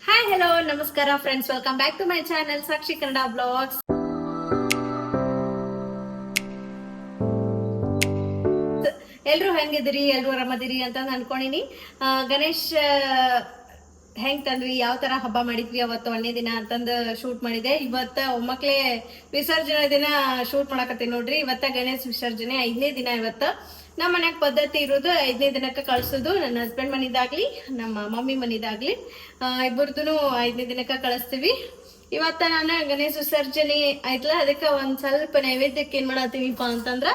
Hi hello ನಮಸ್ಕಾರ friends, welcome back to my channel Sakshi Kannada blogs. ಎಲ್ರು ಹೆಂಗಿದಿರಿ, ಎಲ್ರು ಆರಾಮದಿರಿ ಅಂತ ಅನ್ಕೊಂಡಿನಿ. ಗಣೇಶ್ ಹೆಂಗ್ ತಂದ್ವಿ, ಯಾವ ತರ ಹಬ್ಬ ಮಾಡಿದ್ವಿ ಅವತ್ತು 1ನೇ ದಿನ ಅಂತಂದು ಶೂಟ್ ಮಾಡಿದೆ. ಇವತ್ತ ಒಮ್ಮಕ್ಳೇ ವಿಸರ್ಜನೆ ದಿನ ಶೂಟ್ ಮಾಡಕತ್ತೀನಿ ನೋಡ್ರಿ. ಇವತ್ತ ಗಣೇಶ್ ವಿಸರ್ಜನೆ 5ನೇ ದಿನ. ಇವತ್ತ ನಮ್ಮ ಮನ್ಯಾಗ ಪದ್ಧತಿ ಇರೋದು 5ನೇ ದಿನಕ್ಕೆ ಕಳ್ಸೋದು. ನನ್ನ ಹಸ್ಬೆಂಡ್ ಮನಿದಾಗ್ಲಿ ನಮ್ಮ ಮಮ್ಮಿ ಮನಿದಾಗ್ಲಿ ಇಬ್ಬರದು 5ನೇ ದಿನಕ್ಕೆ ಕಳಿಸ್ತೀವಿ. ಇವತ್ತ ನಾನು ಗಣೇಶ ವಿಸರ್ಜನೆ ಆಯ್ತಲ್ಲ, ಅದಕ್ಕೆ ಒಂದ್ ಸ್ವಲ್ಪ ನೈವೇದ್ಯಕ್ಕೆ ಏನ್ ಮಾಡತ್ತೀವಿಪ್ಪ ಅಂತಂದ್ರ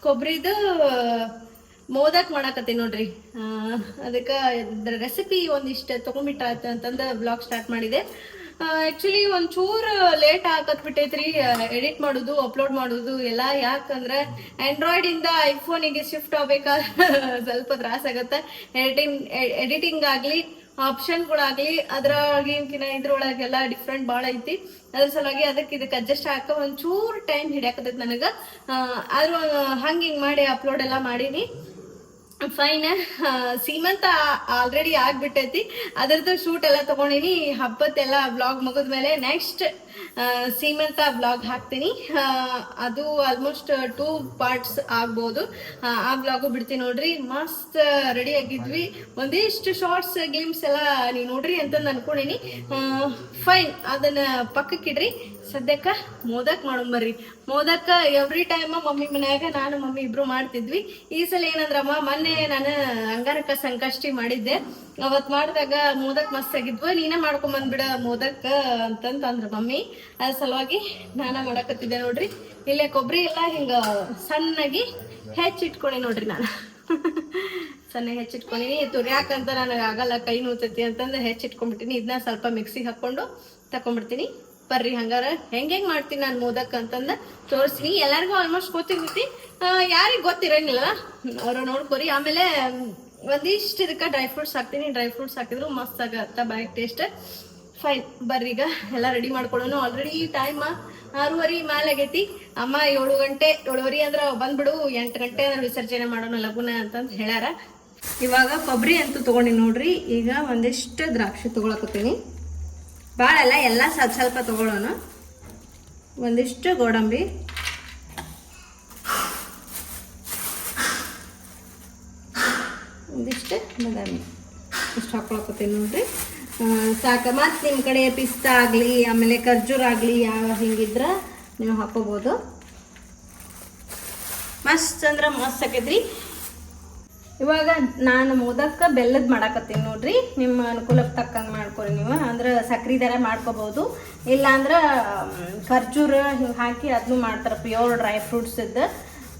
ಕೊಬ್ಬರಿದು ಮೋದಕ್ ಮಾಡಾಕತ್ತೀನಿ ನೋಡ್ರಿ. ಅದಕ್ಕೆ ರೆಸಿಪಿ ಒಂದಿಷ್ಟು ತಗೊಂಡ್ಬಿಟ್ಟಾಯ್ತು ಅಂತಂದು ಬ್ಲಾಗ್ ಸ್ಟಾರ್ಟ್ ಮಾಡಿದೆ. ಆಕ್ಚುಲಿ ಒಂಚೂರು ಲೇಟ್ ಆಗತ್ಬಿಟ್ಟೈತ್ರಿ ಎಡಿಟ್ ಮಾಡೋದು, ಅಪ್ಲೋಡ್ ಮಾಡೋದು ಎಲ್ಲ. ಯಾಕಂದ್ರೆ ಆಂಡ್ರಾಯ್ಡ್ ಇಂದ ಐಫೋನಿಗೆ ಶಿಫ್ಟ್ ಆಗ್ಬೇಕಾದ್ರೆ ಸ್ವಲ್ಪ ತ್ರಾಸ ಆಗತ್ತೆ. ಎಡಿಟಿಂಗ್ ಆಗ್ಲಿ, ಆಪ್ಷನ್ಗಳಾಗ್ಲಿ, ಅದ್ರಾಗಿನ ಇದ್ರೊಳಗೆಲ್ಲ ಡಿಫ್ರೆಂಟ್ ಭಾಳ ಐತಿ. ಅದ್ರ ಸಲುವಾಗಿ ಇದಕ್ಕೆ ಅಡ್ಜಸ್ಟ್ ಹಾಕ ಒಂಚೂರು ಟೈಮ್ ಹಿಡಿಯಾಕತೈತಿ ನನಗೆ. ಆದ್ರೂ ಹಿಂಗ್ ಮಾಡಿ ಅಪ್ಲೋಡ್ ಎಲ್ಲ ಮಾಡೀನಿ. ಫೈನ್. ಸೀಮಂತ ಆಲ್ರೆಡಿ ಆಗ್ಬಿಟ್ಟೈತಿ, ಅದ್ರದ್ದು ಶೂಟ್ ಎಲ್ಲ ತಗೊಂಡಿನಿ. ಹಬ್ಬತ್ತೆಲ್ಲ ಬ್ಲಾಗ್ ಮುಗಿದ್ಮೇಲೆ ನೆಕ್ಸ್ಟ್ ಸೀಮಂತ ಬ್ಲಾಗ್ ಹಾಕ್ತೀನಿ. ಅದು ಆಲ್ಮೋಸ್ಟ್ 2 ಪಾರ್ಟ್ಸ್ ಆಗ್ಬೋದು. ಆ ಬ್ಲಾಗು ಬಿಡ್ತೀನಿ ನೋಡ್ರಿ. ಮಸ್ತ್ ರೆಡಿ ಆಗಿದ್ವಿ. ಒಂದಿಷ್ಟು ಶಾರ್ಟ್ಸ್ ಗೇಮ್ಸ್ ಎಲ್ಲ ನೀವು ನೋಡ್ರಿ ಅಂತ ಅನ್ಕೊಂಡಿನಿ. ಫೈನ್, ಅದನ್ನ ಪಕ್ಕಕ್ಕಿಡ್ರಿ. ಸದ್ಯಕ್ಕ ಮೋದಕ್ ಮಾಡೋಂಬರ್ರಿ. ಮೋದಕ್ ಎವ್ರಿ ಟೈಮ್ ಮಮ್ಮಿ ಮನ್ಯಾಗ ನಾನು ಮಮ್ಮಿ ಇಬ್ರು ಮಾಡ್ತಿದ್ವಿ. ಈ ಸಲ ಏನಂದ್ರಮ್ಮ, ಮೊನ್ನೆ ನಾನು ಅಂಗಾರಕ ಸಂಕಷ್ಟಿ ಮಾಡಿದ್ದೆ. ಅವತ್ ಮಾಡಿದಾಗ ಮೋದಕ್ ಮಸ್ತ್ ಆಗಿದ್ವು, ನೀನೇ ಮಾಡ್ಕೊಂಡ್ ಬಂದ್ಬಿಡ ಮೋದಕ್ ಅಂತಂದ್ರ ಮಮ್ಮಿ. ಅದ್ರ ಸಲುವಾಗಿ ನಾನ ಮಾಡಕತ್ತಿದ್ದೆ ನೋಡ್ರಿ. ಇಲ್ಲೇ ಕೊಬ್ಬರಿ ಎಲ್ಲ ಹಿಂಗ ಸಣ್ಣಾಗಿ ಹೆಚ್ಚಿಟ್ಕೊಂಡಿ ನೋಡ್ರಿ. ನಾನು ಸಣ್ಣ ಹೆಚ್ಚಿಟ್ಕೊಂಡಿನಿ. ತುರ್ಯಾಕಂತ ನನಗೆ ಆಗಲ್ಲ, ಕೈ ನೋತೈತಿ ಅಂತಂದ್ರೆ ಹೆಚ್ಚಿಟ್ಕೊಂಡ್ಬಿಟ್ಟಿನಿ. ಇದನ್ನ ಸ್ವಲ್ಪ ಮಿಕ್ಸಿಗೆ ಹಾಕೊಂಡು ತಕೊಂಡ್ಬಿಡ್ತೀನಿ. ಬರ್ರಿ ಹಂಗಾರ ಹೆಂಗ್ ಮಾಡ್ತೀನಿ ನಾನು ಮೋದಕ್ ಅಂತಂದ ತೋರಿಸ್ತೀನಿ. ಎಲ್ಲರಿಗೂ ಆಲ್ಮೋಸ್ಟ್ ಗೊತ್ತಿರ್ತೈತಿ, ಯಾರಿಗ್ ಗೊತ್ತಿರಂಗಿಲ್ಲ ಅವ್ರು ನೋಡ್ಕೊರಿ. ಆಮೇಲೆ ಒಂದಿಷ್ಟು ಇದಕ್ಕೆ ಡ್ರೈ ಫ್ರೂಟ್ಸ್ ಹಾಕ್ತೀನಿ. ಡ್ರೈ ಫ್ರೂಟ್ಸ್ ಹಾಕಿದ್ರು ಮಸ್ತ್ ಆಗತ್ತ, ಬಾಯಿಗೆ ಟೇಸ್ಟ್. ಫೈನ್, ಬರ್ರಿ ಈಗ ಎಲ್ಲ ರೆಡಿ ಮಾಡ್ಕೊಳ್ಳೋಣ. ಆಲ್ರೆಡಿ ಟೈಮ್ 6:30 ಮೇಲೆ ಆಗೈತಿ. ಅಮ್ಮ 7:30 ಅಂದ್ರೆ ಬಂದ್ಬಿಡು, 8 ಗಂಟೆ ಅಂದ್ರೆ ವಿಸರ್ಜನೆ ಮಾಡೋಣ ಲಗುನ ಅಂತಂದು ಹೇಳ್ಯಾರ. ಇವಾಗ ಕೊಬ್ಬರಿ ಅಂತೂ ತಗೊಂಡಿ ನೋಡ್ರಿ. ಈಗ ಒಂದಿಷ್ಟು ದ್ರಾಕ್ಷಿ ತಗೊಳಕತ್ತೀನಿ. ಭಾಳ ಅಲ್ಲ, ಎಲ್ಲ ಸ್ವಲ್ಪ ಸ್ವಲ್ಪ ತಗೊಳ್ಳೋಣ. ಒಂದಿಷ್ಟು ಗೋಡಂಬಿ, ಒಂದಿಷ್ಟು ಬಾದಾಮಿ, ಇಷ್ಟು ಹಾಕೊಳಕತ್ತೀನಿ ನೋಡ್ರಿ. ಸಾಕ. ಮತ್ತು ನಿಮ್ಮ ಕಡೆ ಪಿಸ್ತಾ ಆಗಲಿ, ಆಮೇಲೆ ಖರ್ಜೂರ ಆಗಲಿ ಯಾವ ಹಿಂಗಿದ್ರೆ ನೀವು ಹಾಕೋಬೋದು. ಮಸ್ತ್ ಅಂದ್ರೆ ಮಸ್ತ್ ಆಕೈತ್ರಿ. ಇವಾಗ ನಾನು ಮೋದಕ್ಕ ಬೆಲ್ಲದ ಮಾಡಾಕತ್ತೀನಿ ನೋಡ್ರಿ. ನಿಮ್ಮ ಅನುಕೂಲಕ್ಕೆ ತಕ್ಕಂಗೆ ಮಾಡ್ಕೊರಿ ನೀವು. ಅಂದ್ರೆ ಸಕ್ರೆ ದರ ಮಾಡ್ಕೋಬೋದು, ಇಲ್ಲಾಂದ್ರೆ ಖರ್ಜೂರ ಹಿಂಗೆ ಹಾಕಿ ಅದನ್ನು ಮಾಡ್ತಾರೆ, ಪ್ಯೂರ್ ಡ್ರೈ ಫ್ರೂಟ್ಸ್ ಇದ್ದು.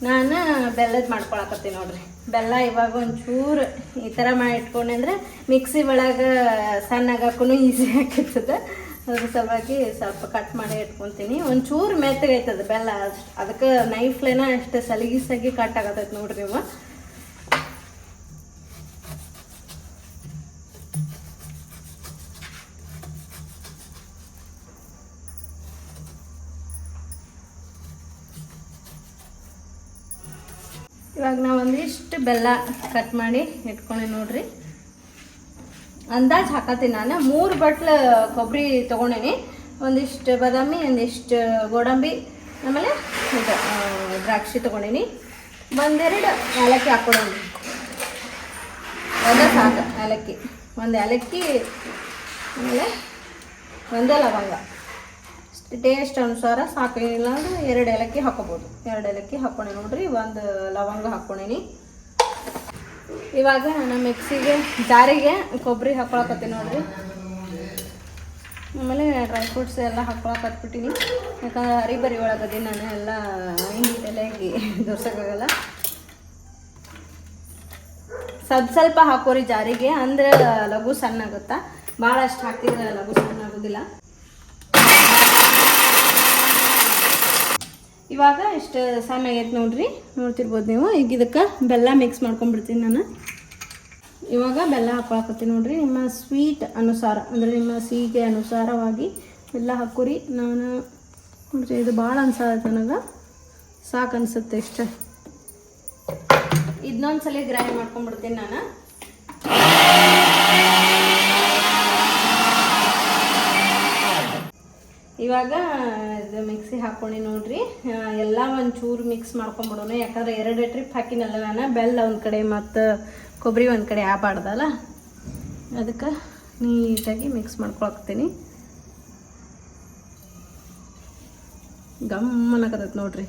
ನಾನು ಬೆಲ್ಲದ ಮಾಡ್ಕೊಳಕತ್ತೀನಿ ನೋಡ್ರಿ. ಬೆಲ್ಲ ಇವಾಗ ಒಂಚೂರು ಈ ಥರ ಮಾಡಿ ಇಟ್ಕೊಂಡೆ ಅಂದರೆ ಮಿಕ್ಸಿ ಒಳಗೆ ಸಣ್ಣಗಾಕೂ ಈಸಿ ಹಾಕಿರ್ತದೆ. ಅದ್ರ ಸಲುವಾಗಿ ಸ್ವಲ್ಪ ಕಟ್ ಮಾಡಿ ಇಟ್ಕೊತೀನಿ. ಒಂಚೂರು ಮೆತ್ತಗೈತದ ಬೆಲ್ಲ, ಅದಕ್ಕೆ ನೈಫ್ಲೇನ ಅಷ್ಟು ಸಲಿಗಿಸಾಗಿ ಕಟ್ ಆಗತೈತೆ ನೋಡ್ರಿ ನೀವು. ಇವಾಗ ನಾವು ಒಂದಿಷ್ಟು ಬೆಲ್ಲ ಕಟ್ ಮಾಡಿ ಇಟ್ಕೊಂಡೆ ನೋಡ್ರಿ. ಅಂದಾಜು ಹಾಕತ್ತೀನಿ ನಾನು. 3 ಬಟ್ಲು ಕೊಬ್ಬರಿ ತೊಗೊಂಡೇನಿ. ಒಂದಿಷ್ಟು ಬಾದಾಮಿ, ಒಂದಿಷ್ಟು ಗೋಡಂಬಿ, ಆಮೇಲೆ ಇದು ದ್ರಾಕ್ಷಿ ತೊಗೊಂಡೀನಿ. ಒಂದೆರಡು ಏಲಕ್ಕಿ ಹಾಕ್ಕೊಡೋಣ. ಒಂದೇ ಸಾಕು ಏಲಕ್ಕಿ. ಒಂದು ಏಲಕ್ಕಿ, ಆಮೇಲೆ ಒಂದೇ ಲವಂಗ. ಟೇಸ್ಟ್ ಅನುಸಾರ ಸಾಕು. ಏನಿಲ್ಲ ಅಂದ್ರೆ 2 ಏಲಕ್ಕಿ ಹಾಕೋಬೋದು. 2 ಏಲಕ್ಕಿ ಹಾಕ್ಕೊಂಡೆ ನೋಡ್ರಿ. ಒಂದು ಲವಂಗ ಹಾಕ್ಕೊಂಡೀನಿ. ಇವಾಗ ನಾನು ಮಿಕ್ಸಿಗೆ ಜಾರಿಗೆ ಕೊಬ್ಬರಿ ಹಾಕೊಳಕತ್ತೀನಿ ನೋಡ್ರಿ. ಆಮೇಲೆ ಡ್ರೈ ಫ್ರೂಟ್ಸ್ ಎಲ್ಲ ಹಾಕೊಳಕತ್ಬಿಟ್ಟಿನಿ. ಯಾಕಂದ್ರೆ ಹರಿಬರಿ ಒಳಗದಿ ನಾನು ಎಲ್ಲ ನೀಟಾಗಿ ದೋರ್ಸೋಕ್ಕಾಗಲ್ಲ. ಸ್ವಲ್ಪ ಹಾಕೋರಿ ಜಾರಿಗೆ, ಅಂದ್ರೆ ಲಘು ಸಣ್ಣ ಆಗುತ್ತಾ. ಭಾಳಷ್ಟು ಹಾಕಿದ್ರೆ ಲಘು ಸಣ್ಣ ಆಗೋದಿಲ್ಲ. ಇವಾಗ ಇಷ್ಟು ಸಣ್ಣ ಆಗೈತೆ ನೋಡ್ರಿ, ನೋಡ್ತಿರ್ಬೋದು ನೀವು. ಈಗ ಇದಕ್ಕೆ ಬೆಲ್ಲ ಮಿಕ್ಸ್ ಮಾಡ್ಕೊಂಡ್ಬಿಡ್ತೀನಿ ನಾನು. ಇವಾಗ ಬೆಲ್ಲ ಹಾಕೊಳಕತ್ತೀನಿ ನೋಡ್ರಿ. ನಿಮ್ಮ ಸ್ವೀಟ್ ಅನುಸಾರ, ಅಂದರೆ ನಿಮ್ಮ ಸಿಹಿಗೆ ಅನುಸಾರವಾಗಿ ಬೆಲ್ಲ ಹಾಕೋರಿ. ನಾನು ನೋಡ್ರಿ, ಇದು ಭಾಳ ಅನ್ಸತ್ತೆ ನನಗೆ, ಸಾಕು ಅನ್ಸುತ್ತೆ ಇಷ್ಟ. ಇದನ್ನೊಂದ್ಸಲ ಗ್ರೈಂಡ್ ಮಾಡ್ಕೊಂಡ್ಬಿಡ್ತೀನಿ ನಾನು. ಇವಾಗ ಇದು ಮಿಕ್ಸಿ ಹಾಕ್ಕೊಂಡು ನೋಡ್ರಿ, ಎಲ್ಲ ಒಂಚೂರು ಮಿಕ್ಸ್ ಮಾಡ್ಕೊಂಬಿಡೋಣ. ಯಾಕಂದ್ರೆ 2 ಟ್ರಿಪ್ ಹಾಕಿನಲ್ಲ ನಾನು, ಬೆಲ್ಲ ಒಂದು ಕಡೆ ಮತ್ತು ಕೊಬ್ಬರಿ ಒಂದು ಕಡೆ ಆಬಾರ್ದಲ್ಲ, ಅದಕ್ಕೆ ನೀಟಾಗಿ ಮಿಕ್ಸ್ ಮಾಡ್ಕೊಳಕ್ತೀನಿ. ಗಮ್ಮನಕತ್ತೈತೆ ನೋಡ್ರಿ.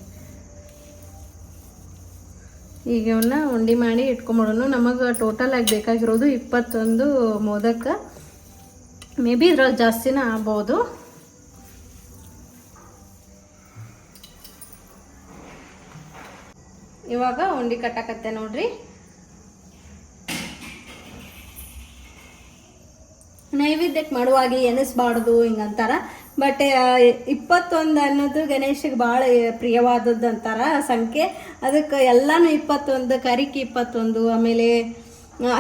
ಈಗ ಇವನ್ನ ಉಂಡೆ ಮಾಡಿ ಇಟ್ಕೊಂಬಿಡೋಣ. ನಮಗೆ ಟೋಟಲ್ ಆಗಿ ಬೇಕಾಗಿರೋದು 21 ಮೋದಕ. ಮೇ ಬಿ ಇದ್ರಲ್ಲಿ ಜಾಸ್ತಿನೇ ಆಗ್ಬೋದು. ಇವಾಗ ಉಂಡೆ ಕಟ್ಟಾಕತ್ತೆ ನೋಡ್ರಿ. ನೈವೇದ್ಯಕ್ಕೆ ಮಾಡುವಾಗ ಎನಿಸ್ಬಾರ್ದು ಹಿಂಗಂತಾರ, ಬಟ್ 21 ಅನ್ನೋದು ಗಣೇಶಗೆ ಭಾಳ ಪ್ರಿಯವಾದದ್ದು ಅಂತಾರ ಸಂಖ್ಯೆ. ಅದಕ್ಕೆ ಎಲ್ಲಾನು 21, ಕರಿಕೆ 21, ಆಮೇಲೆ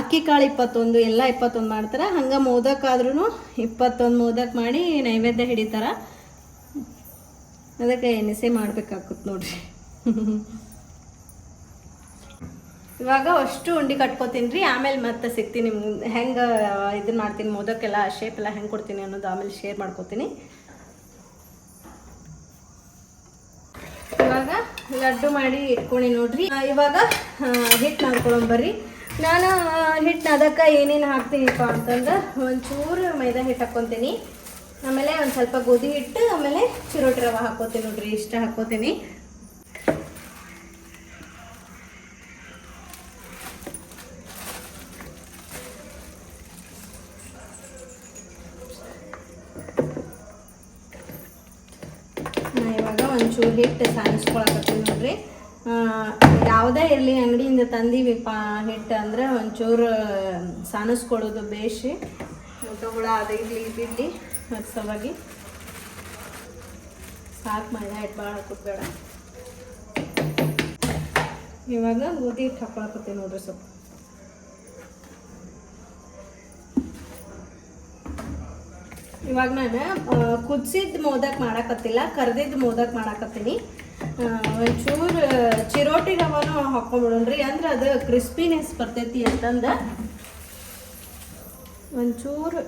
ಅಕ್ಕಿ ಕಾಳು 21, ಎಲ್ಲ 21 ಮಾಡ್ತಾರೆ. ಹಂಗೆ ಮೋದಕ ಆದ್ರೂ 21 ಮೋದಕ ಮಾಡಿ ನೈವೇದ್ಯ ಹಿಡಿತಾರ. ಅದಕ್ಕೆ ಎನಿಸೆ ಮಾಡ್ಬೇಕಾಗುತ್ತೆ ನೋಡ್ರಿ. ಇವಾಗ ಅಷ್ಟು ಉಂಡೆ ಕಟ್ಕೋತೀನಿ ರೀ. ಆಮೇಲೆ ಮತ್ತೆ ಸಿಗ್ತೀನಿ ನಿಮ್ಗೆ ಹೆಂಗೆ ಇದನ್ನ ಮಾಡ್ತೀನಿ, ಮೋದಕ್ಕೆಲ್ಲ ಶೇಪ್ ಎಲ್ಲ ಹೆಂಗೆ ಕೊಡ್ತೀನಿ ಅನ್ನೋದು ಆಮೇಲೆ ಶೇರ್ ಮಾಡ್ಕೋತೀನಿ. ಇವಾಗ ಲಡ್ಡು ಮಾಡಿ ಇಟ್ಕೊಂಡು ನೋಡ್ರಿ. ಇವಾಗ ಹಿಟ್ಟು ನಾದ್ಕೊಳ್ಳೋಣ. ನಾನು ಹಿಟ್ಟು ಅದಕ್ಕೆ ಏನೇನು ಹಾಕ್ತೀನಿಪ್ಪ ಅಂತಂದ್ರೆ ಒಂಚೂರು ಮೈದಾ ಹಿಟ್ಟು ಹಾಕ್ಕೊತೀನಿ, ಆಮೇಲೆ ಒಂದು ಸ್ವಲ್ಪ ಗೋಧಿ ಹಿಟ್ಟು, ಆಮೇಲೆ ಚಿರೋಟಿ ರವೆ ಹಾಕ್ಕೋತೀನಿ ನೋಡ್ರಿ. ಇಷ್ಟ ಹಾಕ್ಕೋತೀನಿ. ಇವಾಗ ಒಂಚೂರು ಹಿಟ್ಟು ಸಾನಿಸ್ಕೊಳಕತ್ತೀನಿ ನೋಡ್ರಿ. ಯಾವುದೇ ಇರಲಿ ಅಂಗಡಿಯಿಂದ ತಂದೀವಿಪ್ಪ ಹಿಟ್ಟು ಅಂದರೆ ಒಂಚೂರು ಸಾನಿಸ್ಕೊಳ್ಳೋದು ಬೇಷಿ. ಊಟಗಳ ಅದು ಇರಲಿ ಬಿಡಲಿ ಮತ್ತು ಸಲುವಾಗಿ ಸಾಕು. ಮೈದಾ ಹಿಟ್ಟು ಭಾಳ ಹಾಕೋದು. ಇವಾಗ ಗೋಧಿ ಹಿಟ್ಟು ಹಾಕೊಳಕತ್ತೀನಿ ನೋಡ್ರಿ. ಸ್ವಲ್ಪ ಇವಾಗ ನಾನು ಕುದಿಸಿದ ಮೋದಕ ಮಾಡಾಕತ್ತಿಲ್ಲ, ಕರ್ದಿದ್ದು ಮೋದಕ ಮಾಡಾಕತ್ತೀನಿ. ಒಂಚೂರು ಚಿರೋಟಿ ರವಾನು ಹಾಕ್ಕೊಂಬಿಡೋಣ್ರಿ, ಅಂದ್ರೆ ಅದು ಕ್ರಿಸ್ಪಿನೆಸ್ ಬರ್ತೈತಿ ಅಂತಂದು ಒಂಚೂರು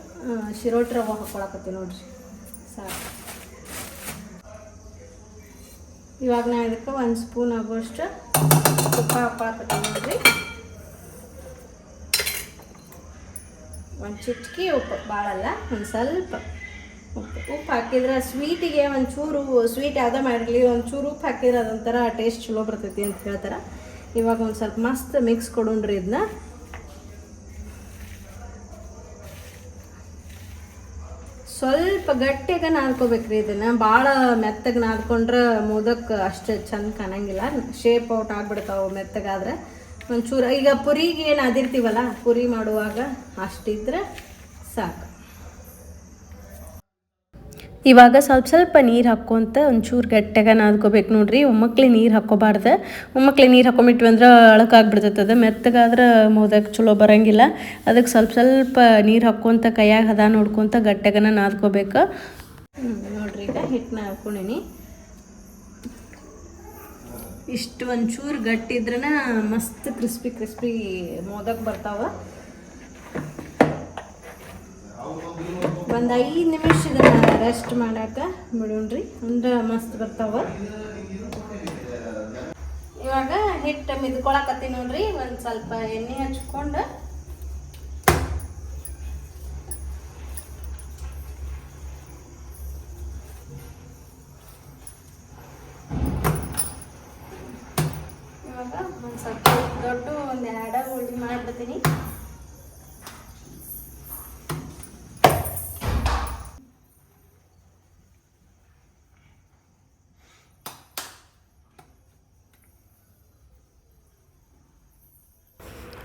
ಚಿರೋಟಿ ರವೆ ಹಾಕ್ಕೊಳಕತ್ತೀನಿ ನೋಡ್ರಿ. ಸಾಕು. ಇವಾಗ ನಾನು ಇದಕ್ಕೆ 1 ಸ್ಪೂನ್ ಆಗುವಷ್ಟು ತುಪ್ಪ ಹಾಕ್ಕೊಳಕತ್ತೀನಿ ನೋಡ್ರಿ. 1 ಚಿಟಿಕೆ ಉಪ್ಪು, ಭಾಳಲ್ಲ, ಒಂದು ಸ್ವಲ್ಪ ಉಪ್ಪು ಹಾಕಿದ್ರೆ ಸ್ವೀಟಿಗೆ ಒಂಚೂರು ಸ್ವೀಟ್ ಯಾವುದೋ ಮಾಡಿರಲಿ ಒಂಚೂರು ಉಪ್ಪು ಹಾಕಿದ್ರೆ ಅದೊಂಥರ ಟೇಸ್ಟ್ ಚಲೋ ಬರ್ತೈತಿ ಅಂತ ಹೇಳ್ತಾರೆ. ಇವಾಗ ಒಂದು ಸ್ವಲ್ಪ ಮಸ್ತ್ ಮಿಕ್ಸ್ ಕೊಡೋಣ್ರಿ. ಇದನ್ನ ಸ್ವಲ್ಪ ಗಟ್ಟಿಯಾಗ ನಾದ್ಕೋಬೇಕ್ರಿ. ಇದನ್ನು ಭಾಳ ಮೆತ್ತಗೆ ನಾದ್ಕೊಂಡ್ರೆ ಮೋದಕ್ಕೆ ಅಷ್ಟು ಚಂದ ಕಾಣಂಗಿಲ್ಲ, ಶೇಪ್ ಔಟ್ ಆಗ್ಬಿಡ್ತಾವೆ ಮೆತ್ತಗಾದ್ರೆ. ಒಂಚೂರು ಈಗ ಪುರಿಗೆ ಏನು ಅದಿರ್ತೀವಲ್ಲ, ಪುರಿ ಮಾಡುವಾಗ ಅಷ್ಟಿದ್ರೆ ಸಾಕು. ಇವಾಗ ಸ್ವಲ್ಪ ನೀರು ಹಾಕ್ಕೊಂತ ಒಂಚೂರು ಗಟ್ಟಿಯಾಗ ನಾದ್ಕೋಬೇಕು ನೋಡ್ರಿ. ಒಮ್ಮಕ್ಲೆ ನೀರು ಹಾಕ್ಕೋಬಾರ್ದು. ಒಮ್ಮಕ್ಲೆ ನೀರು ಹಾಕೊಂಬಿಟ್ವಿ ಅಂದ್ರೆ ಅಳಕಾಗ್ಬಿಡ್ತೈತೆ. ಅದು ಮೆತ್ತಗಾದ್ರೆ ಮೋದಕ ಚಲೋ ಬರೋಂಗಿಲ್ಲ. ಅದಕ್ಕೆ ಸ್ವಲ್ಪ ನೀರು ಹಾಕ್ಕೊಂತ ಕೈಯಾಗ ಹದ ನೋಡ್ಕೊತ ಗಟ್ಟಿಯಾಗನ ನಾದ್ಕೋಬೇಕು ನೋಡ್ರಿ. ಈಗ ಹಿಟ್ಟನ್ನ ಹಾಕ್ಕೊಂಡೀನಿ. ಇಷ್ಟು ಒಂಚೂರು ಗಟ್ಟಿ ಇದ್ರನ ಮಸ್ತ್ ಕ್ರಿಸ್ಪಿ ಮೋದಕ ಬರ್ತಾವ. ಒಂದು 5 ನಿಮಿಷ ಇದನ್ನು ರೆಸ್ಟ್ ಮಾಡಕ್ಕೆ ಬಿಡೋಣ್ರಿ, ಅಂದ್ರೆ ಮಸ್ತ್ ಬರ್ತಾವ. ಇವಾಗ ಹಿಟ್ಟು ಮಿದ್ಕೊಳಕತ್ತೀನಿ ನೋಡ್ರಿ. ಒಂದು ಸ್ವಲ್ಪ ಎಣ್ಣೆ ಹಚ್ಕೊಂಡು ಇವಾಗ ಒಂದು ಸ್ವಲ್ಪ ದೊಡ್ಡ ಒಂದು 2 ಉಳ್ಳಿ ಮಾಡಿಬಿಡ್ತೀನಿ.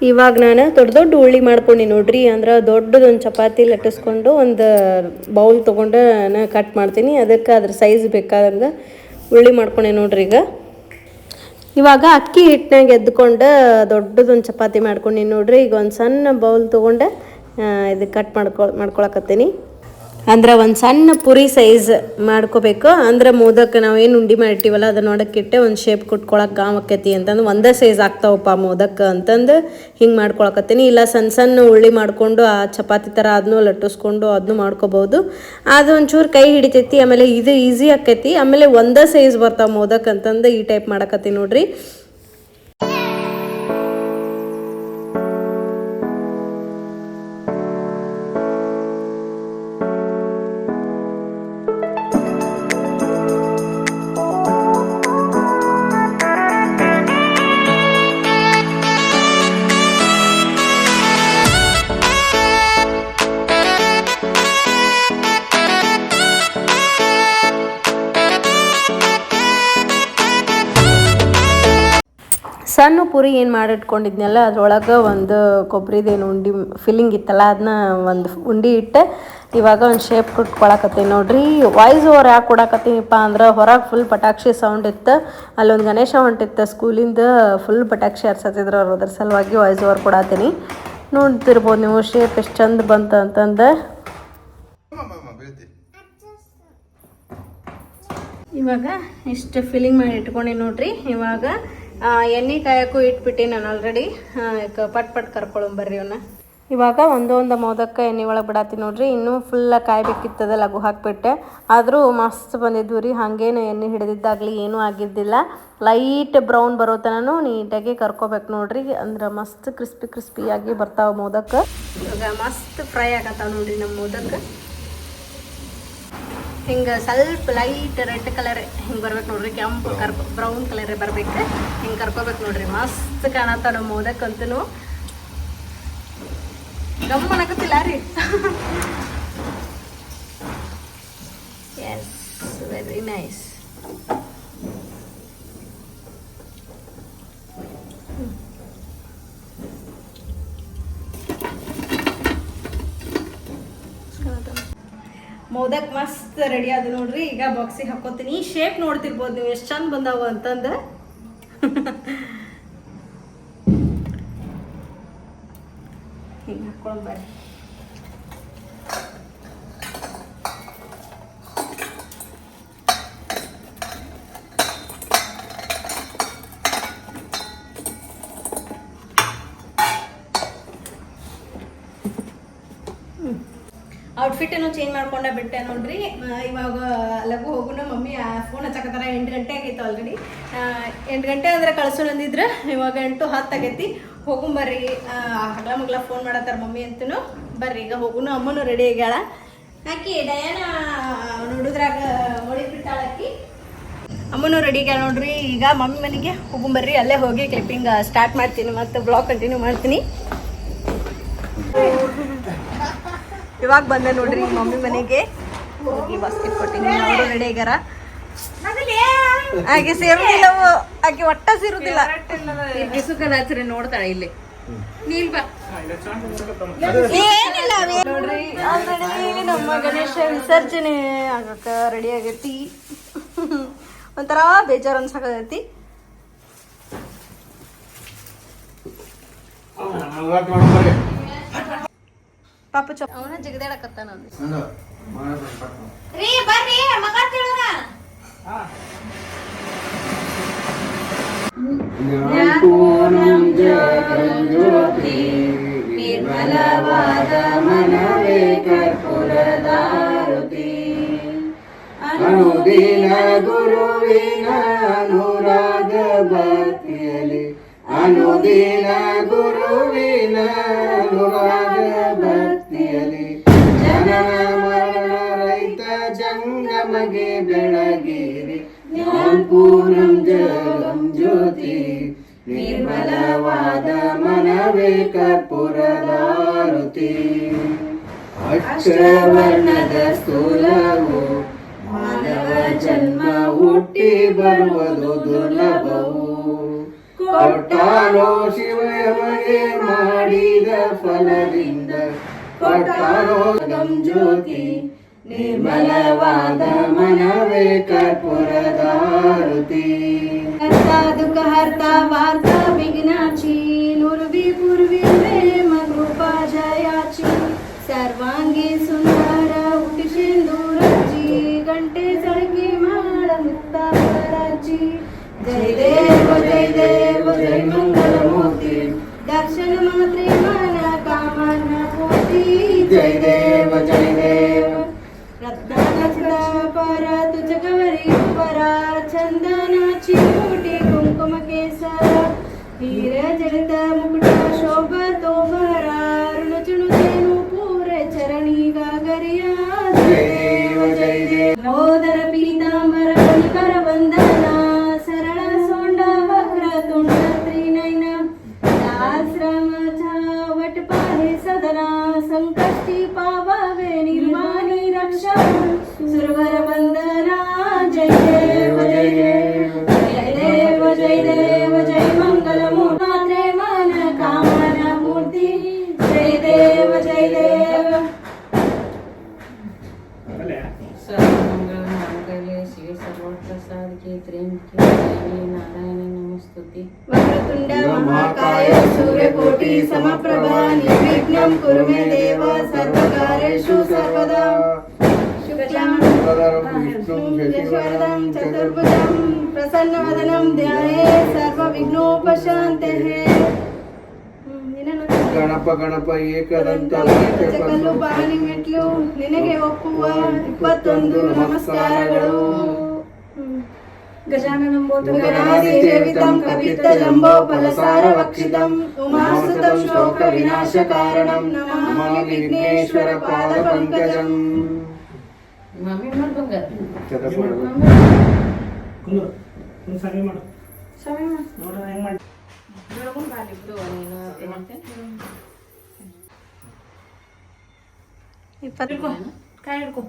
ಇವಾಗ ನಾನು ದೊಡ್ಡ ಉಳ್ಳಿ ಮಾಡ್ಕೊಂಡು ನೋಡ್ರಿ. ಅಂದ್ರೆ ದೊಡ್ಡದೊಂದು ಚಪಾತಿ ಲಟ್ಟಿಸ್ಕೊಂಡು ಒಂದು ಬೌಲ್ ತೊಗೊಂಡು ನಾನು ಕಟ್ ಮಾಡ್ತೀನಿ. ಅದಕ್ಕೆ ಅದ್ರ ಸೈಜ್ ಬೇಕಾದಂಗೆ ಉಳ್ಳಿ ಮಾಡ್ಕೊಂಡೆ ನೋಡ್ರಿ. ಇವಾಗ ಅಕ್ಕಿ ಹಿಟ್ಟಿನಾಗ ಎದ್ಕೊಂಡು ದೊಡ್ಡದೊಂದು ಚಪಾತಿ ಮಾಡ್ಕೊಂಡು ನೋಡ್ರಿ. ಈಗ ಒಂದು ಸಣ್ಣ ಬೌಲ್ ತೊಗೊಂಡೆ ಇದು ಕಟ್ ಮಾಡ್ಕೊಳಕತ್ತೀನಿ. ಅಂದ್ರೆ ಒಂದು ಸಣ್ಣ ಪುರಿ ಸೈಜ್ ಮಾಡ್ಕೋಬೇಕು. ಅಂದ್ರೆ ಮೋದಕ್ಕೆ ನಾವೇನು ಉಂಡೆ ಮಾಡಿರ್ತೀವಲ್ಲ ಅದನ್ನ ನೋಡೋಕ್ಕಿಟ್ಟೆ ಒಂದು ಶೇಪ್ ಕೊಟ್ಕೊಳಕ್ಕೆ ಗಾಮ್ ಆಕೈತಿ ಅಂತಂದು ಒಂದೇ ಸೈಜ್ ಆಗ್ತಾವಪ್ಪ ಮೋದಕ್ಕೆ ಅಂತಂದು ಹಿಂಗೆ ಮಾಡ್ಕೊಳಕತ್ತೀನಿ. ಇಲ್ಲ ಸಣ್ಣ ಸಣ್ಣ ಉಳ್ಳಿ ಮಾಡಿಕೊಂಡು ಆ ಚಪಾತಿ ಥರ ಅದನ್ನೂ ಲಟ್ಟಿಸ್ಕೊಂಡು ಅದನ್ನೂ ಮಾಡ್ಕೋಬೋದು. ಅದು ಒಂಚೂರು ಕೈ ಹಿಡಿತೈತಿ. ಆಮೇಲೆ ಇದು ಈಸಿ ಆಕೈತಿ. ಆಮೇಲೆ ಒಂದೇ ಸೈಜ್ ಬರ್ತಾವೆ ಮೋದಕ್ಕೆ ಅಂತಂದು ಈ ಟೈಪ್ ಮಾಡಕತ್ತೀನಿ ನೋಡ್ರಿ. ಸಣ್ಣ ಪುರಿ ಏನು ಮಾಡಿಟ್ಕೊಂಡಿದ್ನಲ್ಲ ಅದ್ರೊಳಗೆ ಒಂದು ಕೊಬ್ಬರಿದೇನು ಉಂಡೆ ಫಿಲ್ಲಿಂಗ್ ಇತ್ತಲ್ಲ ಅದನ್ನ ಒಂದು ಉಂಡೆ ಇಟ್ಟು ಇವಾಗ ಒಂದು ಶೇಪ್ ಕೊಟ್ಕೊಳಕತ್ತೀನಿ ನೋಡ್ರಿ. ವಾಯ್ಸ್ ಓವರ್ ಯಾಕೆ ಕೊಡಕತ್ತೀನಿಪ್ಪ ಅಂದ್ರೆ ಹೊರಗೆ ಫುಲ್ ಪಟಾಕ್ಷಿ ಸೌಂಡ್ ಇತ್ತು. ಅಲ್ಲೊಂದು ಗಣೇಶ ಹೊಂಟಿತ್ತು ಸ್ಕೂಲಿಂದ, ಫುಲ್ ಪಟಾಕ್ಷಿ ಹರ್ಸತ್ತಿದ್ರು ಅವ್ರು. ಅದ್ರ ಸಲುವಾಗಿ ವಾಯ್ಸ್ ಓವರ್ ಕೊಡತ್ತೀನಿ. ನೋಡ್ತಿರ್ಬೋದು ನೀವು ಶೇಪ್ ಎಷ್ಟು ಚಂದ ಬಂತು ಅಂತಂದು. ಇವಾಗ ಇಷ್ಟು ಫಿಲ್ಲಿಂಗ್ ಮಾಡಿ ಇಟ್ಕೊಂಡಿ ನೋಡ್ರಿ. ಇವಾಗ ಎಣ್ಣೆ ಕಾಯಕ್ಕೂ ಇಟ್ಬಿಟ್ಟು ನಾನು ಆಲ್ರೆಡಿ ಪಟ್ ಪಟ್ ಕರ್ಕೊಳ್ಳೊಂಬರ್ರಿ ಅವನ್ನ. ಇವಾಗ ಒಂದೊಂದು ಮೋದಕ್ಕೆ ಎಣ್ಣೆ ಒಳಗೆ ಬಿಡತ್ತೀನಿ ನೋಡ್ರಿ. ಇನ್ನೂ ಫುಲ್ಲ ಕಾಯ್ಬೇಕಿತ್ತದ ಲಘು ಹಾಕಿಬಿಟ್ಟೆ. ಆದರೂ ಮಸ್ತ್ ಬಂದಿದ್ವು ರೀ. ಹಾಗೇನು ಎಣ್ಣೆ ಹಿಡಿದಿದ್ದಾಗಲಿ ಏನೂ ಆಗಿದ್ದಿಲ್ಲ. ಲೈಟ್ ಬ್ರೌನ್ ಬರೋ ತನೂ ನೀಟಾಗಿ ಕರ್ಕೋಬೇಕು ನೋಡ್ರಿ. ಅಂದ್ರೆ ಮಸ್ತ್ ಕ್ರಿಸ್ಪಿಯಾಗಿ ಬರ್ತಾವೆ ಮೋದಕ್ಕೆ. ಇವಾಗ ಮಸ್ತ್ ಫ್ರೈ ಆಗತ್ತಾವ ನೋಡ್ರಿ ನಮ್ಮ ಮೋದಕ್ಕೆ. ಹಿಂಗೆ ಸ್ವಲ್ಪ ಲೈಟ್ ರೆಡ್ ಕಲರ್ ಹಿಂಗೆ ಬರ್ಬೇಕು ನೋಡ್ರಿ. ಕೆಂಪು ಬ್ರೌನ್ ಕಲರ್ ಬರ್ಬೇಕು. ಹಿಂಗೆ ಕರ್ಕೋಬೇಕು ನೋಡ್ರಿ. ಮಸ್ತ್ ಕಾಣತ್ತ ನಮ್ಮ ಮೋದಕ್ಕಂತೂ. ಗಮ್ಮನಕತ್ತಿಲ್ಲ ರೀ. S, very nice. ಮೋದಕ್ ಮಸ್ತ್ ರೆಡಿ ಆದ ನೋಡ್ರಿ. ಈಗ ಬಾಕ್ಸಿಗೆ ಹಾಕೋತೀನಿ. ಶೇಪ್ ನೋಡ್ತಿರ್ಬೋದು ನೀವು ಎಷ್ಟು ಚಂದ ಬಂದಾವ ಅಂತಂದು. ಹಿಂಗೆ ಹಾಕ್ಕೊಂಡ್ಬರ್ರಿ. ಔಟ್ಫಿಟ್ ಏನೋ ಚೇಂಜ್ ಮಾಡ್ಕೊಂಡ ಬಿಟ್ಟೆ ನೋಡ್ರಿ. ಇವಾಗ ಲಘು ಹೋಗುನ ಮಮ್ಮಿ ಫೋನ್ ಹಚ್ಚಕತ್ತಾರ. 8 ಗಂಟೆ ಆಗೈತೆ ಆಲ್ರೆಡಿ. 8 ಗಂಟೆ ಅಂದ್ರೆ ಕಳ್ಸೋಣ ಅಂದಿದ್ರೆ ಇವಾಗ 8:10 ಆಗೈತಿ. ಹೋಗುಂಬರ್ರಿ. ಹಗ್ಲ ಮಗ್ಲ ಫೋನ್ ಮಾಡತ್ತಾರ ಮಮ್ಮಿ ಅಂತೂ. ಬರ್ರಿ ಈಗ ಹೋಗುನು. ಅಮ್ಮನೂ ರೆಡಿ ಆಗ್ಯಾಳ. ಆಕಿ ಡಯಾನ ನೋಡಿದ್ರಾಗ ಬಿಟ್ಟಾಳಕ್ಕಿ. ಅಮ್ಮನೂ ರೆಡಿ ಆಗ್ಯಾಳ ನೋಡ್ರಿ. ಈಗ ಮಮ್ಮಿ ಮನೆಗೆ ಹೋಗುಂಬರ್ರಿ. ಅಲ್ಲೇ ಹೋಗಿ ಕ್ಲಿಪ್ಪಿಂಗ್ ಸ್ಟಾರ್ಟ್ ಮಾಡ್ತೀನಿ, ಮತ್ತೆ ಬ್ಲಾಗ್ ಕಂಟಿನ್ಯೂ ಮಾಡ್ತೀನಿ. ಇವಾಗ ಬಂದೆ ನೋಡ್ರಿ ಮಮ್ಮಿ ಮನೆಗೆ. ಹೋಗಿ ಬಾಸ್ಕೆಟ್ ಕೊಟ್ಟಿನಿ. ಅವರು ರೆಡಿ ಆಗ್ಯಾರ. ಹಾಗೆ ಸೇರುದಿಲ್ಲವು. ಆಕೆ ಒಟ್ಟ ಸೇರುದಿಲ್ಲ. ನೋಡ್ತಾಳೆ ಇಲ್ಲಿ ಏನಿಲ್ಲ ನೋಡ್ರಿ. ಆಲ್ರೆಡಿ ನಮ್ಮ ಗಣೇಶ ವಿಸರ್ಜನೆ ಆಗಕ್ಕ ರೆಡಿ ಆಗೈತಿ. ಒಂಥರ ಬೇಜಾರು ಅನ್ಸಕತೈತಿ. ಪಾಪ ಅವನ ಜಿಗದಾಡಕತ್ತಾನ. ರೀ ಬರ್ರಿ ಮಗ ತಿಳುಗ. ಜ್ಞಾನಪೂರ್ಣಂ ಜ್ಯೋತಿ ನಿರ್ಮಲವಾದ ಮನವೇ ಕರ್ಪೂರದಾರುತಿ. ಅನುದಿನ ಗುರುವಿನ ಅನುರಾಗ ಭಕ್ತಿಯಲ್ಲಿ. ಅನುದಿನ ಗುರುವಿನ ಅನುರಾಗ ಭಕ್ತಿಯಲ್ಲಿ. ಜನನ ಮರಣ ರಹಿತ ಜಂಗಮಗೆ ಬೆಳಗಿರಿ. ಜ್ಞಾನಪೂರ್ಣಂ ಜಗಂ ಜ್ಯೋತಿ ನಿರ್ಮಲವಾದ ಮನವೇ ಕರ್ಪೂರದಾರುತಿ. ಅಕ್ಷರವರ್ಣದ ಸ್ಥೂಲವು ಮಾನವ ಜನ್ಮ ಹುಟ್ಟಿ ಬರುವುದು ದುರ್ಲಭವು. ಕೊಟ್ಟಾನೋ ಶಿವಯಮಗೆ ಮಾಡಿದ ಫಲದಿಂದ. ಕೊಟ್ಟಾನೋ ಜಗಂ ಜ್ಯೋತಿ ನಿರ್ಮಲವಾದ ಮನವೇ ಕರ್ಪೂರದಾರುತಿ. ದುಃಖ ಹರ್ತ ವಾರ್ತ ವಿಘ್ನಾಚಿ ನುರ್ವಿ ಪೂರ್ವಿ ಪ್ರೇಮ ಕೃಪಾ ಜಯಾಚಿ. ಸರ್ವಾಂಗಿ ಸುಂದರ ಹುಟ್ಟಿಸಿ देव जय मंगलमूर्ति दर्शन मात्रे मन कामना पूर्ति जय देव रत्नालक्ष्मी पर तुझ गवरी परा चंदनाची मोठी कुंकुम केसर हिरे जडित मुकुट शोभतो भरा ऋणचुणुतेनु पूरे चरणी गागरिया जय देव मोदर पीतांबर कर वंदना सरळ सोंड वक्र तुंड त्रिनयन आश्रमाचा वट पाहे सदना संकष्टी पावावे निर्वाणी रक्षा सुरवर वंदना जय देव जय मंगलमूर्ति मन कामना मूर्ति जय देव सर्वमंगलमांगल्ये शिवे सर्वप्रसादके त्र्यंबके देवी नारायणी नमस्तुते वक्रतुंड महाकाय सूर्यकोटि समप्रभा निर्विघ्नं कुरु मे देव सर्वकार्येषु सर्वदा शुक्लां चतुर्भुजं प्रसन्नवदनं ध्यायेत् सर्वविघ्नोपशान्तये ಗಣಪ ಗಣಪ ಏಕದಂತ ಕಲ್ಲು ಬಾಣಿ ಮೆಟ್ಲು ನಿನಗೆ ಒಪ್ಪುವ 21 ನಮಸ್ಕಾರಗಳು ಗಜಾನನಂ ಭೂತಗಣಾಧಿದೇವಿತಂ ಕಪಿತ್ತಜಂಬೋ ಫಲಸಾರ ವಕ್ಷಿತಂ ಉಮಾಸುತಂ ಶೋಕ ವಿನಾಶ ಕಾರಣಂ ನಮಾಮಿ ವಿಘ್ನೇಶ್ವರ ಪಾದ ಪಂಕಜಂ ಮಮ್ಮಿ ಮಾಡ್ಬಂಗ ಸರಿ ಮಾಡು ನೋಡ ಹೆಂಗ್ ಮಾಡಿ ಕಾಯಿ ಹಿಡ್ಕೊ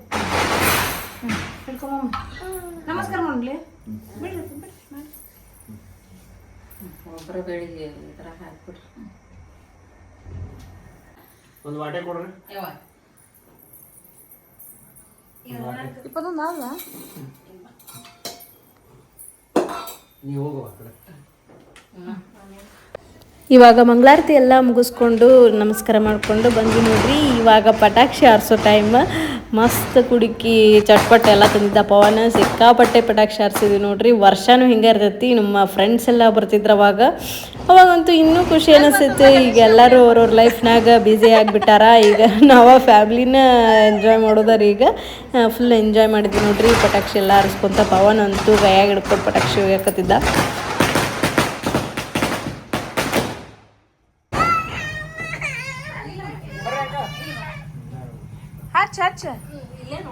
ಹಿಡ್ಕೊಮ್ಮ ನಮಸ್ಕಾರ ಮಾಡ್ಲಿ ಒಬ್ಬರ ಬೆಳಿಗ್ಗೆ ಈ ಥರ ಹಾಕ್ಬಿಡ್ರಿ ಒಂದು ವಾಟೆ ಕೊಡ್ರಿ ಇಪ್ಪತ್ತೊಂದು ಅಲ್ಲ ನೀವು ಹೋಗುವ ಕಡೆ ಇವಾಗ ಮಂಗಳಾರತಿ ಎಲ್ಲ ಮುಗಿಸ್ಕೊಂಡು ನಮಸ್ಕಾರ ಮಾಡಿಕೊಂಡು ಬಂದ್ವಿ ನೋಡ್ರಿ. ಇವಾಗ ಪಟಾಕ್ಷಿ ಹಾರಿಸೋ ಟೈಮ್. ಮಸ್ತ್ ಕುಡುಕಿ ಚಟ್ಪಟ್ ಎಲ್ಲ ತಂದಿದ್ದ ಪವನ ಸಿಕ್ಕಾಪಟ್ಟೆ ಪಟಾಕ್ಷಿ ಹಾರಿಸಿದ್ವಿ ನೋಡ್ರಿ. ವರ್ಷನೂ ಹಿಂಗೆ ಇರ್ತೈತಿ. ನಮ್ಮ ಫ್ರೆಂಡ್ಸ್ ಎಲ್ಲ ಬರ್ತಿದ್ರು ಅವಾಗಂತೂ ಇನ್ನೂ ಖುಷಿ ಅನಿಸ್ತೈತಿ. ಈಗ ಎಲ್ಲರೂ ಅವ್ರವ್ರ ಲೈಫ್ನಾಗ ಬ್ಯುಸಿ ಆಗಿಬಿಟ್ಟಾರ. ಈಗ ನಾವು ಫ್ಯಾಮ್ಲಿನ ಎಂಜಾಯ್ ಮಾಡೋದಾರ. ಈಗ ಫುಲ್ ಎಂಜಾಯ್ ಮಾಡಿದ್ವಿ ನೋಡ್ರಿ. ಪಟಾಕ್ಷಿ ಎಲ್ಲ ಹಾರಿಸ್ಕೊಂತ ಪವನ್ ಅಂತೂ ಕೈಯಾಗ ಹಿಡ್ಕೊಂಡು ಪಟಾಕ್ಷಿ ಹೋಗ್ಯಾಕತ್ತಿದ್ದ.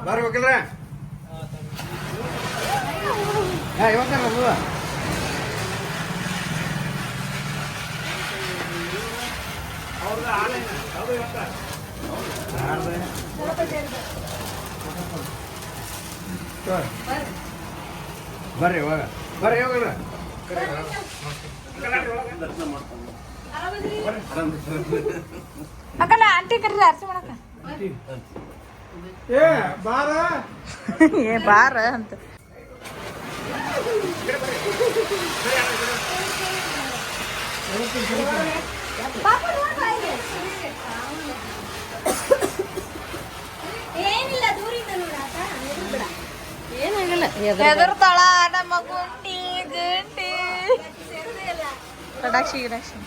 ಬರ್ರಿ ಹೋಗಿಲ್ರ ಬರ್ರಿ ಇವಾಗ ಬರ್ರಿ ಹೋಗಲ್ರ ಅಕ್ಕಲ್ಲ ಆಂಟಿ ಕರೀರಿ ಆರ್ಸಿ ಮಾಡಕ್ಕ ಏ ಬಾರ ಏ ಬಾರ ಅಂತ ಏನಿಲ್ಲ ದೂರಿಂದ ನೋಡಾಕ ಏನಾಗಲ್ಲ ಹೆದರ್ತಾಳ ನಮ್ಮ ಗುಂಡಿ ಗುಂಡಿ ಪಟಾಕ್ಷಿ ಗಿರಾಕ್ಷಿ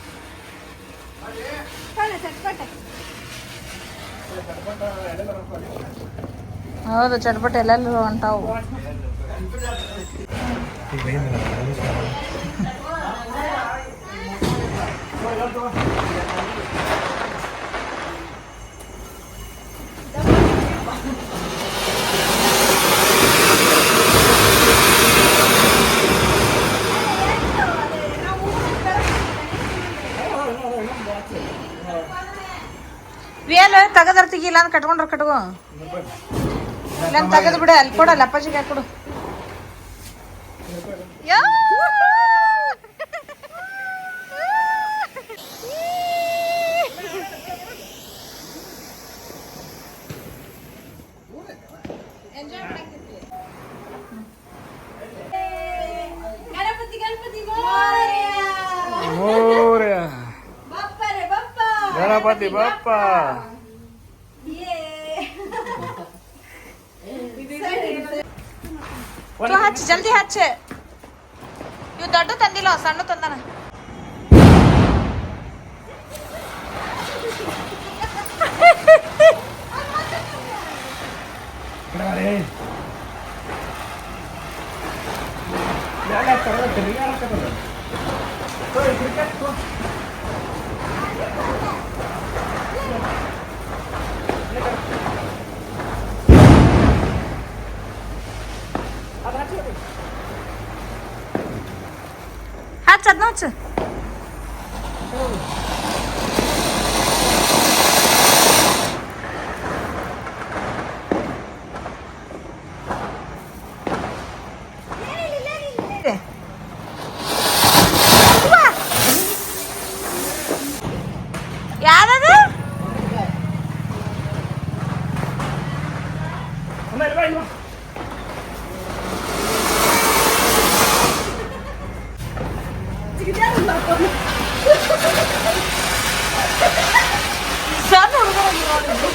ಹೌದು ಚಟ್ಪಟ ಎಲ್ಲೆಲ್ಲೂ ಹೊಂಟಾವು. ಏನು ತಗದ್ರ ತೆಗಿಲ್ಲ ಅಂತ ಕಟ್ಕೊಂಡ್ರ ಕಟ್ಕೋ ಇಲ್ಲ ತಗದ್ ಬಿಡ ಅಲ್ಲಿ ಕೊಡಲ್ಲ ಅಪ್ಪಾಜಿಗೆ ಕೊಡು. ಗಣಪತಿ ಗಣಪತಿ ಗಣಪತಿ ಬಪ್ಪ ಹಚ್ಚ ಜಲ್ದಿ ಹಚ್ಚ. ಇವ್ ದೊಡ್ಡ ತಂದಿಲ್ಲ ಸಣ್ಣ ತಂದಾನ. ಹಚ್ಚ ಅದ್ನ ಹಚ್ಚ. ಯಾವ್ದದು? ಸಣ್ಣ ಹುಡುಗರು ನೋಡಿದ್ದು.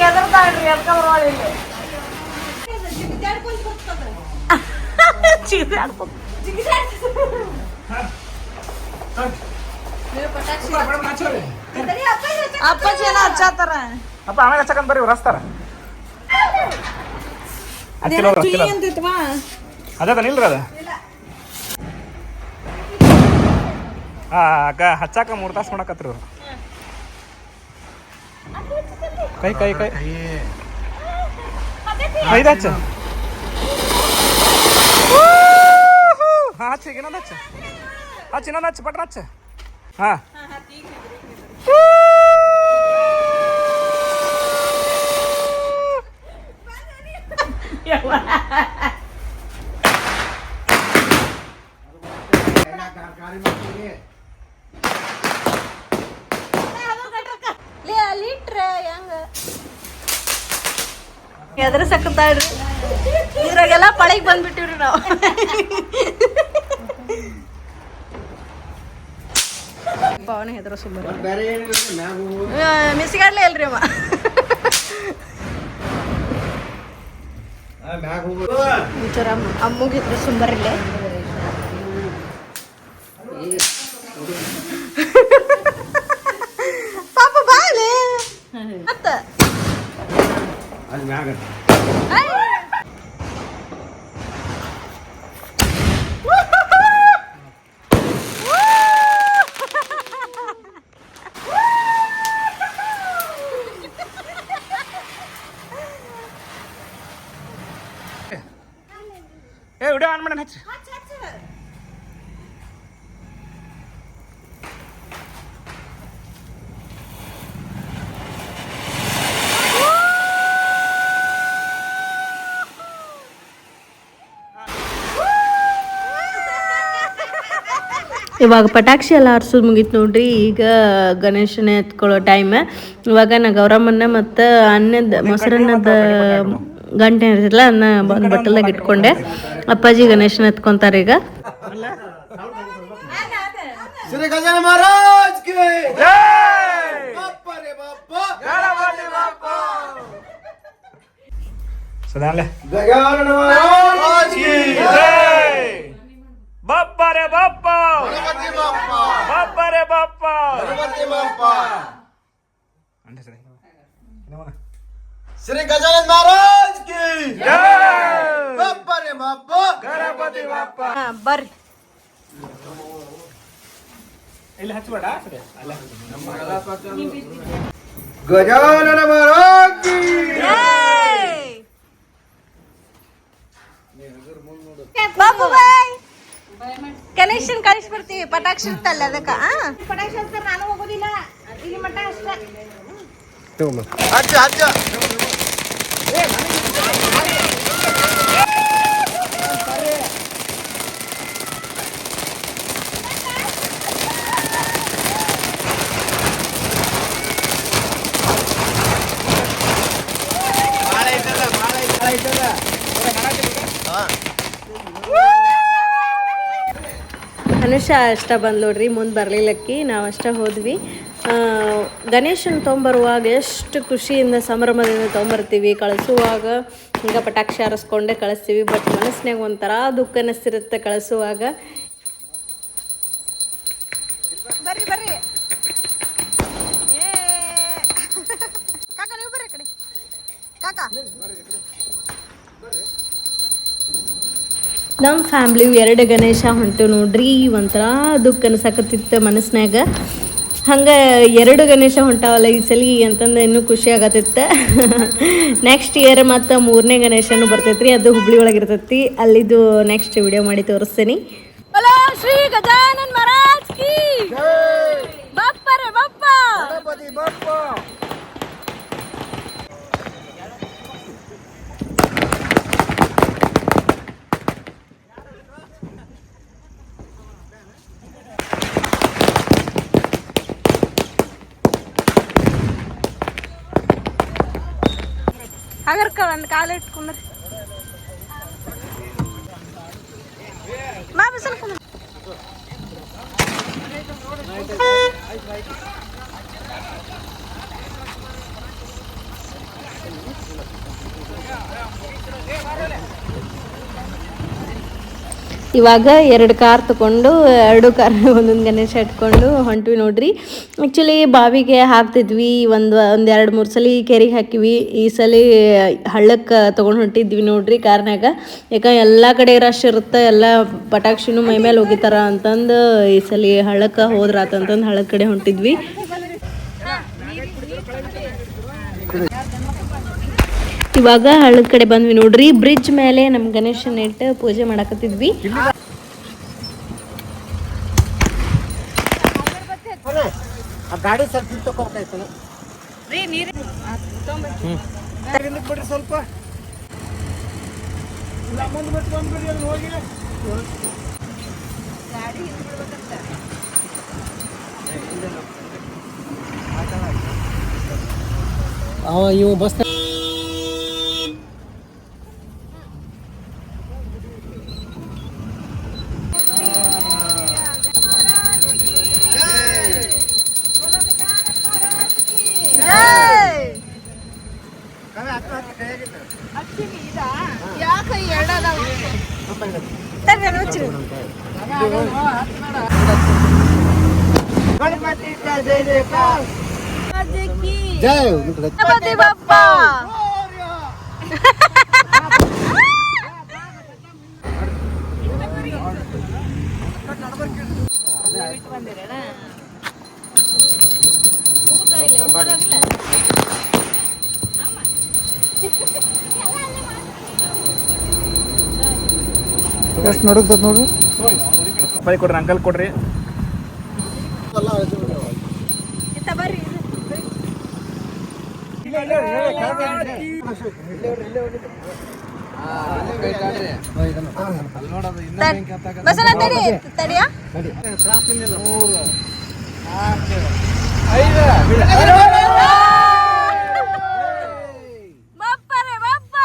ಎದರ್ತಾಳ್ರಿ ಎದ್ಕೊಂಡ್ರಿ ಅಪ್ಪಾಜಿ ಏನೋ ಹಚ್ಚಾತಾರ. ಅಪ್ಪ ಆಮೇಲೆ ಹಚ್ಚಕಂತ ಬರ್ರಿ ರಸ್ತಾರ ಅದ ನಿಲ್ರಿ ಅದ ಅಕ್ಕ ಹಚ್ಚಾಕ 3 ತಾಸು ಮಾಡಕತ್ರಿ ಅವ್ರು. ಕೈ ಕೈ ಕೈ ಕೈದ ಹಚ್ಚ. ಹಾ ಹಚ್ಚ ಈಗ ಇನ್ನೊಂದು ಹಚ್ಚ. ಹಚ್ಚ ಇನ್ನೊಂದು ಹಚ್ಚ ಪಟ್ರ ಹಚ್ಚ. ಹಾ ಎದ್ರ ಸಕ್ಕತ್ತಾಳ್ರಿ ಇದ್ರಾಗೆಲ್ಲ ಪಳಗ್ ಬಂದ್ಬಿಟ್ಟಿವ್ರಿ ನಾವು. ಪವನ ಹೆದ್ರ ಸುಮ್ಮನೆ ಮಿಸ್ಗಾಡ್ಲೇ ಅಲ್ರಿ ಅವ. ವಿಚಾರ ಅಮ್ಮಗೆ ಹೆದ್ರ ಸುಂಬರಿಲ್ಲೇ ಪಾಪ ಬಾಳೆ ಮತ್ತ ಏ ವಿಡಿಯೋ ಆನ್ ಮಾಡೋಣ ಹಚ್ಚಿ. ಇವಾಗ ಪಟಾಕ್ಷಿ ಎಲ್ಲ ಆರ್ಸೋದು ಮುಗೀತು ನೋಡ್ರಿ. ಈಗ ಗಣೇಶನ ಎತ್ಕೊಳ್ಳೋ ಟೈಮ್. ಇವಾಗ ನಾ ಗೌರಮ್ಮನ್ನ ಮತ್ತು ಅನ್ನದ ಮೊಸರನ್ನದ ಗಂಟೆ ಇರ್ತಲ್ಲ ಅನ್ನ ಒಂದು ಬಟ್ಟಲ್ದಾಗ ಇಟ್ಕೊಂಡೆ. ಅಪ್ಪಾಜಿ ಗಣೇಶನ ಎತ್ಕೊಂತಾರೆ ಈಗ. ಶ್ರೀ ಗಜಾನನ ಮಹಾರಾಜ್ ಕಿ ಜೈ. ಬಾಪ್ಪ ರೇ ಬಾಪ್ಪ ಗಣಪತಿ ಬಾಪ್ಪ. ಸದಾನ್ಲೆ ಗಜಾನನ ಮಹಾರಾಜ್ ಕಿ ಜೈ. ಬಾಪ್ಪ ರೇ ಬಾಪ್ಪ ಗಣಪತಿ ಬಾಪ್ಪ ಬಾಪ್ಪ ರೇ ಬಾಪ್ಪ ಗಣಪತಿ ಬಾಪ್ಪ. ಅಂದೆ ಸರಿ ಶ್ರೀ ಗಜಾನನ ಮಹಾರಾಜ್ ಕಿ ಜೈ. ಬಾಪ್ಪ ರೇ ಬಾಪ್ಪ ಗಣಪತಿ ಬಾಪ್ಪ. ಬರ್ರಿ ಇಲ್ಲಿ ಹಚ್ಚಬೇಡ ಸರಿ ಅಲ್ಲ ಗಜಾನನ ಮಹಾರಾಜ್ ಕಿ ಬಾಬು ಬಾಯ್. ಗಣೇಶನ್ ಕಳಿಸ್ಬಿಡ್ತೀವಿ. ಪಟಾಕ್ಷಿ ಇರ್ತಲ್ಲ ಅದಕ್ಕ ಪಟಾಕ್ಷಿ ಹಚ್ತಾರ, ನಾನು ಹೋಗೋದಿಲ್ಲ ಇಲ್ಲಿ ಮಟ್ಟ ಅಷ್ಟ. ಹಚ್ಚ ಹಚ್ಚ. ಅನುಷಾ ಅಷ್ಟ ಬಂದ್ ನೋಡ್ರಿ, ಮುಂದೆ ಬರ್ಲಿಲ್ಲಕ್ಕಿ ನಾವು ಅಷ್ಟ ಹೋದ್ವಿ. ಗಣೇಶನ ತೊಗೊಂಬರುವಾಗ ಎಷ್ಟು ಖುಷಿಯಿಂದ ಸಂಭ್ರಮದಿಂದ ತೊಗೊಂಬರ್ತೀವಿ, ಕಳಿಸುವಾಗ ಹಿಂಗೆ ಪಟಾಕ್ಷಿ ಹಾರಿಸ್ಕೊಂಡೇ ಕಳಿಸ್ತೀವಿ. ಬಟ್ ಮನಸ್ಸಿನಾಗ ಒಂಥರ ದುಃಖ ಅನ್ನಿಸ್ತಿರುತ್ತೆ ಕಳಿಸುವಾಗ. ಬರ್ರಿ ಬರ್ರಿ ಕಾಕ ನೀವು ಬರ್ರಿ ಕಡೆ ಕಾಕ. ನಮ್ಮ ಫ್ಯಾಮ್ಲಿ 2 ಗಣೇಶ ಹೊಂಟು ನೋಡ್ರಿ. ಒಂಥರ ದುಃಖ ಅನ್ಸಕತ್ತಿತ್ತು ಮನಸ್ಸಿನಾಗ. ಹಂಗೆ 2 ಗಣೇಶ ಹೊಂಟಾವಲ್ಲ ಈ ಸಲ ಅಂತಂದು ಇನ್ನೂ ಖುಷಿ ಆಗತ್ತಿತ್ತು. ನೆಕ್ಸ್ಟ್ ಇಯರ್ ಮತ್ತು 3ನೇ ಗಣೇಶನೂ ಬರ್ತೈತ್ರಿ, ಅದು ಹುಬ್ಳಿ ಒಳಗೆ ಇರ್ತೈತಿ. ಅಲ್ಲಿದ್ದು ನೆಕ್ಸ್ಟ್ ವಿಡಿಯೋ ಮಾಡಿ ತೋರಿಸ್ತೀನಿ. ಶ್ರೀ ಗಜಾನನ್ ಮಹಾರಾಜ್ ಕಿ ಬಪ್ಪ ರೇ ಬಪ್ಪ. ಗಣಪತಿ ಬಪ್ಪ. ಅಗರ್ಕ ಒಂದು ಕಾಲ ಇಟ್ಕೊಂಡ್ರಿ ಮಾ ಬಿಸಿಲು ಕುಂದ್ರಿ. ಇವಾಗ 2 ಕಾರ್ ತಗೊಂಡು 2 ಕಾರ್ ಒಂದೊಂದು ಗಣೇಶ ಇಟ್ಕೊಂಡು ಹೊಂಟ್ವಿ ನೋಡ್ರಿ. ಆ್ಯಕ್ಚುಲಿ ಬಾವಿಗೆ ಹಾಕ್ತಿದ್ವಿ, ಒಂದು 2-3 ಸಲ ಕೆರೆಗೆ ಹಾಕಿವಿ. ಈ ಸಲ ಹಳ್ಳಕ್ಕೆ ತೊಗೊಂಡು ಹೊಂಟಿದ್ವಿ ನೋಡ್ರಿ ಕಾರ್ನಾಗ. ಯಾಕೆ ಎಲ್ಲ ಕಡೆ ರಶ್ ಇರುತ್ತೆ, ಎಲ್ಲ ಪಟಾಕ್ಷಿನೂ ಮೈ ಮೇಲೆ ಹೋಗಿತಾರ ಅಂತಂದು ಈ ಸಲ ಹಳ್ಳಕ್ಕೆ ಹೋದ್ರಾತಂತಂದು ಹಳ್ಳದ ಕಡೆ ಹೊಂಟಿದ್ವಿ. ಇವಾಗ ಹಳ್ಳದ ಕಡೆ ಬಂದ್ವಿ ನೋಡ್ರಿ. ಬ್ರಿಡ್ಜ್ ಮೇಲೆ ನಮ್ಮ ಗಣೇಶನ ಇಟ್ಟು ಪೂಜೆ ಮಾಡಕತ್ತಿದ್ವಿ. ಗಾಡಿ ಸ್ವಲ್ಪ ತಗೋಬೇಕಾಯ್ತು ಬಿಡ್ರಿ ಸ್ವಲ್ಪ. ಮುಂದೆ ಬಿಟ್ಟು ಬಂದ್ಬಿಡ್ರಿ ಅಲ್ಲಿ ಹೋಗಿ. ಇವು ಬಸ್ ಯಾಕೆ ಎರಡದಾವ ಗಣಪತಿ ಜಯ ಜಯಕಾರ ಜಯ ಗಣಪತಿ ಬಪ್ಪ. ಎಷ್ಟು ನಡುತ್ತದ ನೋಡ್ರಿ. ಬೈ ಕೊಡ್ರಿ, ಅಂಕಲ್ ಕೊಡ್ರಿ. ಬಸನ ತಡಿ ತಡಿಯ ಬಪ್ಪ ರೇ ಬಪ್ಪ.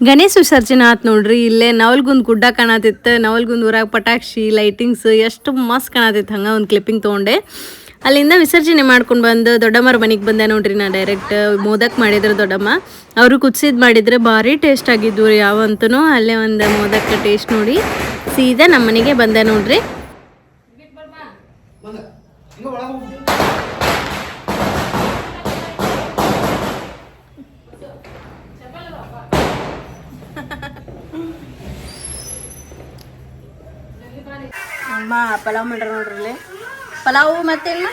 ಗಣೇಶ ವಿಸರ್ಜನೆ ಆಯ್ತು ನೋಡ್ರಿ. ಇಲ್ಲೇ ನವಲ್ಗುಂದ್ ಗುಡ್ಡ ಕಾಣತಿತ್ತು. ನವಲ್ಗುಂದ್ ಊರಾಗ ಪಟಾಕ್ಷಿ ಲೈಟಿಂಗ್ಸ್ ಎಷ್ಟು ಮಸ್ತ್ ಕಾಣತಿತ್ತು. ಹಂಗೆ ಒಂದು ಕ್ಲಿಪ್ಪಿಂಗ್ ತೊಗೊಂಡೆ. ಅಲ್ಲಿಂದ ವಿಸರ್ಜನೆ ಮಾಡ್ಕೊಂಡು ಬಂದು ದೊಡ್ಡಮ್ಮರ ಮನೆಗೆ ಬಂದೆ ನೋಡ್ರಿ. ನಾ ಡೈರೆಕ್ಟ್ ಮೋದಕ್ ಮಾಡಿದ್ರು ದೊಡ್ಡಮ್ಮ. ಅವರು ಕುದಿಸಿದ್ ಮಾಡಿದ್ರೆ ಭಾರಿ ಟೇಸ್ಟ್ ಆಗಿದ್ವು ರೀ ಯಾವಂತೂ. ಅಲ್ಲೇ ಒಂದು ಮೋದಕ ಟೇಸ್ಟ್ ನೋಡಿ ಸೀದಾ ನಮ್ಮ ಮನೆಗೆ ಬಂದೆ ನೋಡ್ರಿ. ಅಮ್ಮ ಪಲಾವ್ ಮಾಡ್ರ ನೋಡ್ರಿ. ಪಲಾವ್ ಮತ್ತೇನ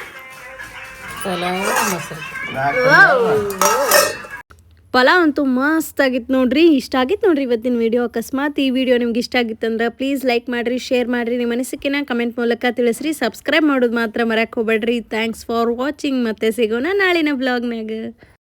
ಪಲಾವ್ ಅಂತೂ ಮಸ್ತ್ ಆಗಿತ್ತು ನೋಡ್ರಿ. ಇಷ್ಟ ಆಗಿತ್ತು ನೋಡ್ರಿ ಇವತ್ತಿನ ವಿಡಿಯೋ. ಅಕಸ್ಮಾತ್ ಈ ವಿಡಿಯೋ ನಿಮ್ಗೆ ಇಷ್ಟ ಆಗಿತ್ತಂದ್ರೆ ಪ್ಲೀಸ್ ಲೈಕ್ ಮಾಡಿರಿ, ಶೇರ್ ಮಾಡಿರಿ, ನಿಮ್ಮ ಅನಿಸಿಕೆನ ಕಮೆಂಟ್ ಮೂಲಕ ತಿಳಿಸ್ರಿ. ಸಬ್ಸ್ಕ್ರೈಬ್ ಮಾಡೋದು ಮಾತ್ರ ಮರೆಯಕ್ಕೆ ಹೋಗ್ಬೇಡ್ರಿ. Thanks for watching. ಮತ್ತೆ ಸಿಗೋಣ ನಾಳಿನ ಬ್ಲಾಗ್ನಾಗ.